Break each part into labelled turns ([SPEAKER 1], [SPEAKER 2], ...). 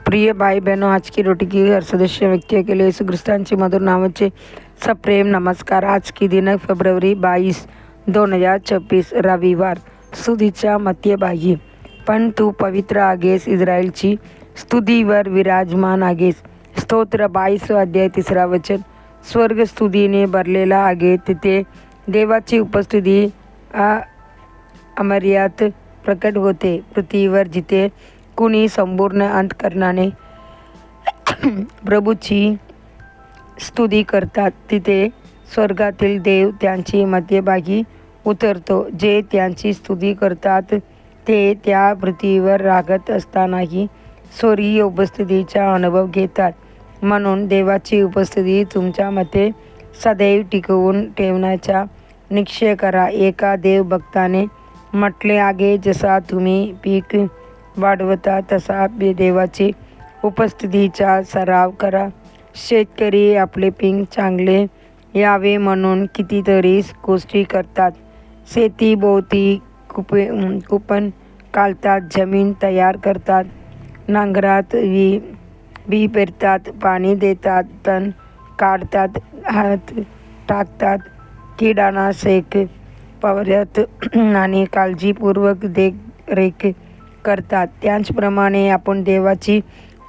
[SPEAKER 1] प्रिय भाई बहनों, आज की रोटी की हर सदस्य व्यक्ति के लिए यीशु ख्रिस्तांचे मधुर नावाचे सप्रेम नमस्कार। आज की दिनांक फेब्रुवारी 22, 2026 रविवार। स्तुतीच्या मध्यभागी, पण तू पवित्र आहेस, इस्रायलची स्तुतीवर विराजमान आहेस. स्तोत्र 22 अध्याय 3 वचन. स्वर्ग स्तुतीने भरलेला आहे, तिथे देवाची उपस्थिती अमर्याद प्रकट होते. पृथ्वीवर जिथे कुणी संपूर्ण अंतःकरणाने प्रभूची स्तुती करतात, तिथे स्वर्गातील देव त्यांची मध्यभागी उतरतो. जे त्यांची स्तुती करतात ते त्या पृथ्वीवर राहत असतानाही स्वर्गीय उपस्थितीचा अनुभव घेतात. म्हणून देवाची उपस्थिती तुमच्यामध्ये सदैव टिकवून ठेवण्याचा निश्चय करा. एका देवभक्ताने म्हटले आहे, जसा तुम्ही पीक वाढवता तसा देवाची उपस्थितीचा सराव करा. शेतकरी आपले पीक चांगले यावे म्हणून कितीतरी गोष्टी करतात. शेतीभोवती कुंपण घालतात, जमीन तयार करतात, नांगरात बी पेरतात, पाणी देतात, तण काढतात, हात टाकतात, किडानाशक फवारतात आणि काळजीपूर्वक देखरेख करतात. त्याचप्रमाणे आपण देवाची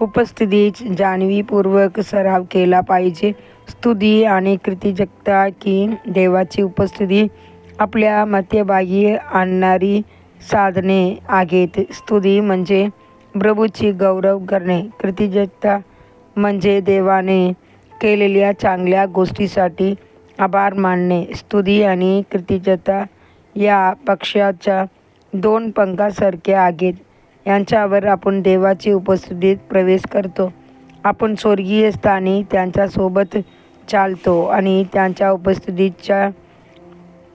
[SPEAKER 1] उपस्थिती जाणीवपूर्वक सराव केला पाहिजे. स्तुती आणि कृतज्ञता की देवाची उपस्थिती आपल्या मध्यभागी आणणारी साधने आहेत. स्तुती म्हणजे प्रभूची गौरव करणे, कृतज्ञता म्हणजे देवाने केलेल्या चांगल्या गोष्टीसाठी आभार मानणे. स्तुती आणि कृतज्ञता या पक्षाच्या दोन पंखासारख्या आहेत. यांच्यावर आपण देवाची उपस्थितीत प्रवेश करतो. आपण स्वर्गीय स्थानी त्यांच्यासोबत चालतो आणि त्यांच्या उपस्थितीच्या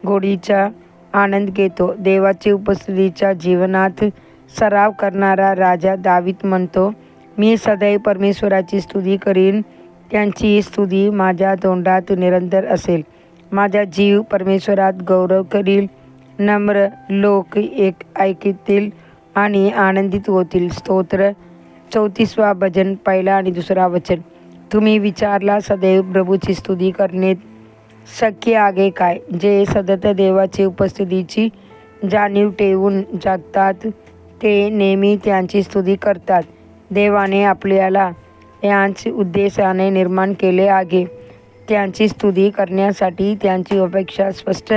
[SPEAKER 1] गोडीचा आनंद घेतो. देवाची उपस्थितीच्या जीवनात सराव करणारा राजा दावीद म्हणतो, मी सदैव परमेश्वराची स्तुती करीन, त्यांची स्तुती माझ्या तोंडात निरंतर असेल. माझा जीव परमेश्वरात गौरव करील. नम्र लोक ऐकतील आणि आनंदित होतील. स्तोत्र 34 भजन 1 आणि 2 वचन. तुम्ही विचारला, सदैव प्रभूची स्तुती करणे शक्य आहे काय? जे सतत देवाची उपस्थितीची जाणीव ठेवून जगतात ते नेहमी त्यांची स्तुती करतात. देवाने आपल्याला याच उद्देशाने निर्माण केले आहे. त्यांची स्तुती करण्यासाठी त्यांची अपेक्षा स्पष्ट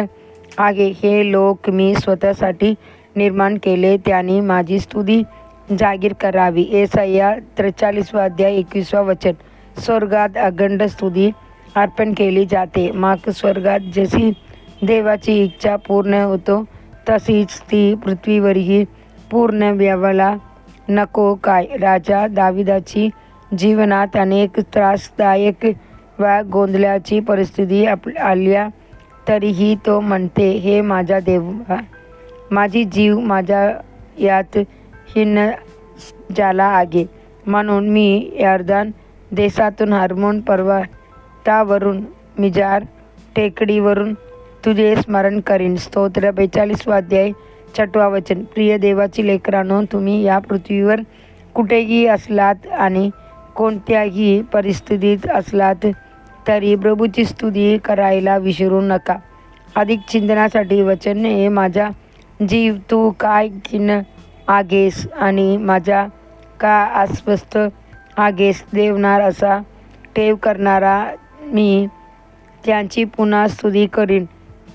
[SPEAKER 1] आहे. हे लोक मी स्वतःसाठी निर्माण केले, त्यांनी माझी स्तुती जाहीर करावी. येसाया 43 अध्याय 21 वचन. स्वर्गात अखंड स्तुती अर्पण केली जाते. मग स्वर्गात जशी देवाची इच्छा पूर्ण होतो तशीच ती पृथ्वीवरही पूर्ण व्हायला नको काय? राजा दाविदाची जीवनात अनेक त्रासदायक व गोंधळाची परिस्थिती आल्या तरीही तो म्हणते, हे माझा देवा, माझी जीव माझ्या यात हीन झाला आहे. म्हणून मी यॉर्दान देशातून हर्मोन पर्वतावरून मिजार टेकडीवरून तुझे स्मरण करीन. स्तोत्र 42 अध्याय 6 वचन. प्रिय देवाची लेकरांनो, तुम्ही या पृथ्वीवर कुठेही असलात आणि कोणत्याही परिस्थितीत असलात तरी प्रभूची स्तुती करायला विसरू नका. अधिक चिंतनासाठी वचन. हे माझा जीव, तू काय खिन्न आहेस आणि माझा का अस्वस्थ आहेस? देवनार असा ठेव करणारा मी त्यांची पुन्हा स्तुती करीन.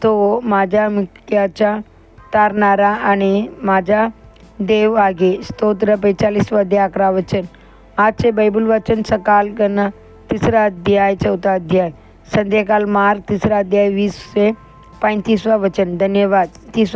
[SPEAKER 1] तो माझ्या मुक्याचा तारणारा आणि माझा देव आहे. स्तोत्र 45 अध्याय 11 वचन. आजचे बायबल वाचन सकाळ गण 3 अध्याय 4 अध्याय, संध्याकाळ मार्क 3 अध्याय 20 ते 35 वचन. धन्यवाद. 30